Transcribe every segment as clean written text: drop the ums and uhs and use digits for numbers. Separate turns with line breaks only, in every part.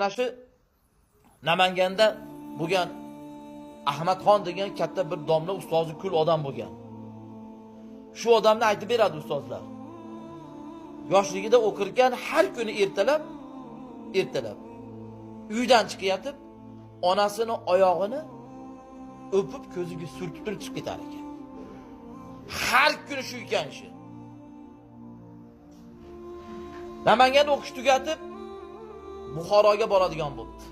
Mana shu Namanganda bo'lgan Ahmadxon degan katta bir domla ustozi kul odam bo'lgan. Shu odamni aytib beradi ustozlar. Yoshligida o'qirgan har kuni ertalab uydan chiqib, onasini oyog'ini o'pib ko'ziga surtib turib chiqib ketar ekan. Har kuni shu ekan ishi. Namanganda o'qish tugatib Buxoroga boradigan bo'ldi.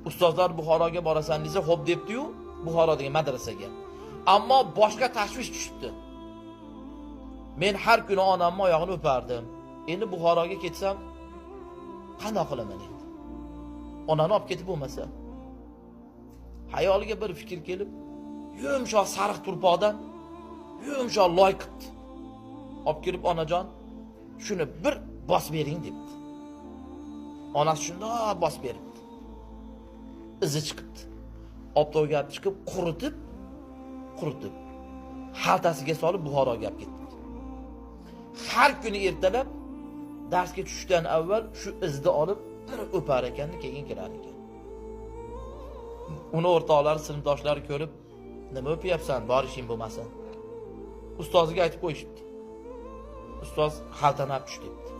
Ustozlar Buxoroga borasan desa, xo'p debdi-yu, Buxorodagi madrasaga. Ammo boshqa tashvish tushibdi. Men har kuni onamning oyog'ini o'pardim. Endi Buxoroga ketsam, qanday qilaman endi? Onani olib ketib bo'lmasa. Hayoliga bir fikr kelib, yumshoq sariq turpoqdan yumshoq loy qildi. Olib kirib, onajon, shuni bir bosib bering debdi. Onasi shunday bosib beribdi. Izi chiqibdi. Optoga chiqib, quritib, xaltasiga solib Buxoroga olib ketdi. Har kuni ertalab darsga tushishdan avval shu izni olib bir o'par ekan, keyin kirar ekan. Uni o'rtoqlari, sinfdoshlari ko'rib, nima o'pyapsan, bor ishing bo'lmasa. Ustoziga aytib qo'yishibdi. Ustoz xaltani olib tush debdi.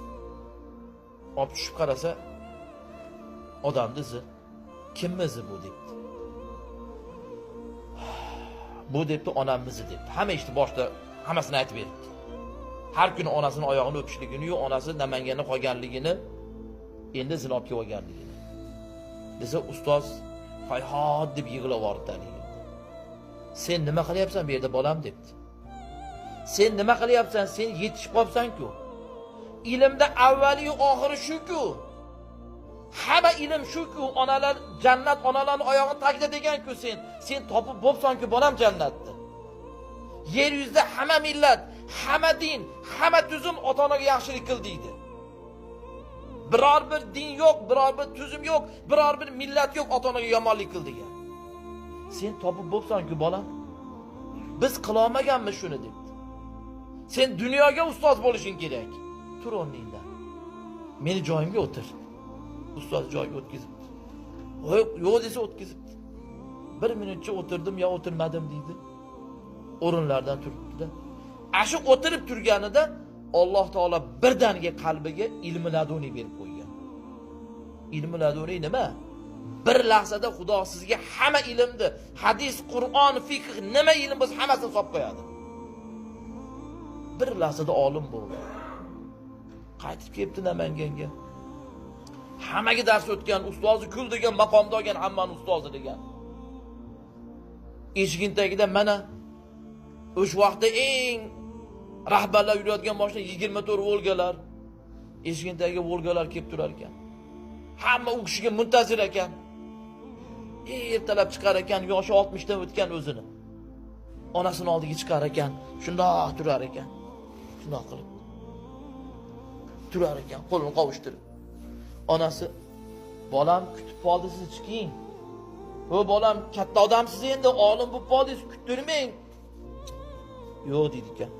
Olib tushib qarasa, odamning izi. Kimning izi bu debdi. Bu debdi, onamning izi debdi. Hamma ishni boshda hammasini aytib beribdi. Har kuni onasini oyog'ini o'pishligini-yu, onasi Namanganda qolganligini, endi izini olib kelib olganligini. Desa, ustoz hayhot deb yig'lab yubordi. Sen nima qilyapsan bu yerda bolam debdi. Sen nima qilyapsan? Sen yetishib qolibsan-ku. Ilmda avvali-yu oxiri shu-ku. Hamma ilm shu-ku, onalar jannat onalarning oyog'ini tagida degan-ku sen. Sen topib bo'psan-ku bolam jannatni. Yer yuzida hamma millat, hamma din, hamma tuzum ota-onaga yaxshilik qil deydi. Biror bir din yo'q, biror bir tuzum yo'q, biror bir millat yo'q ota-onaga yomonlik qil degan. Sen topib bo'psan-ku bolam. Biz qila olmaganmiz shuni debdi. Sen dunyoga ustoz bo'lishing kerak. Tur o'rningdan. Meni joyimga o'tir. Ustoz joyga o'tkazibdi. Yo'q desa o'tkazibdi. 1 minutcha o'tirdim yo o'tirmadim deydi. O'rinlardan turibdi-da. Ashu o'tirib turganida Alloh taolo birdaniga qalbiga ilmi laduni berib qo'ygan. Ilmi laduni nima? Bir lahzada Xudo sizga hamma ilmni, hadis, Qur'on, fiqh, nima ilm bo'lsa hammasini solib qo'yadi. Bir lahzada olim bo'ldi. Qaytib kelibdi Namanganga. Hammaga dars o'tgan, ustozi kul degan maqomda olgan, hammani ustozi degan. Eshigin tagida mana o'sha vaqtda eng rahbarlar yuradigan mashina 24 Volgalar, eshigin tagiga Volgalar kelib turar ekan. Hamma u kishiga muntazir ekan. Ertalab chiqar ekan, yoshi 60 dan o'tgan o'zini. Onasini oldiga chiqar ekan, shundoq turar ekan. Shundoq qilib turar ekan, qo'lini qovushtirib. Onasi, bolam kutib qoldi, siz chiqing. O bolam, katta odamsiz endi, olim bo'lib qoldingiz, kuttirmang. Yo'q dedi ekan.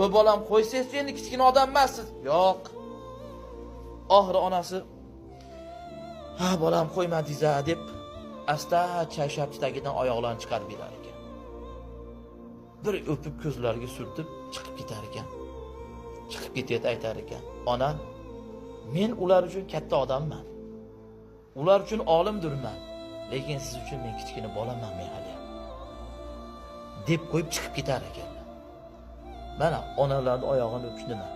O bolam, qo'ysangiz endi kichkina odam emassiz. Yo'q. Oxiri onasi, ha bolam qo'ymadingiz-a deb asta chayshab tagidan oyoqlarini chiqarib berar ekan. Bir o'pib ko'zlariga surtib chiqib ketar ekan. Chiqib ketib aytar ekan. Ona, men ular uchun katta odamman. Ular uchun olimdirman. Lekin siz uchun men kichkina bolaman men hali. Deb qo'yib chiqib ketar ekan. Mana onalarning oyog'ini o'pish nima?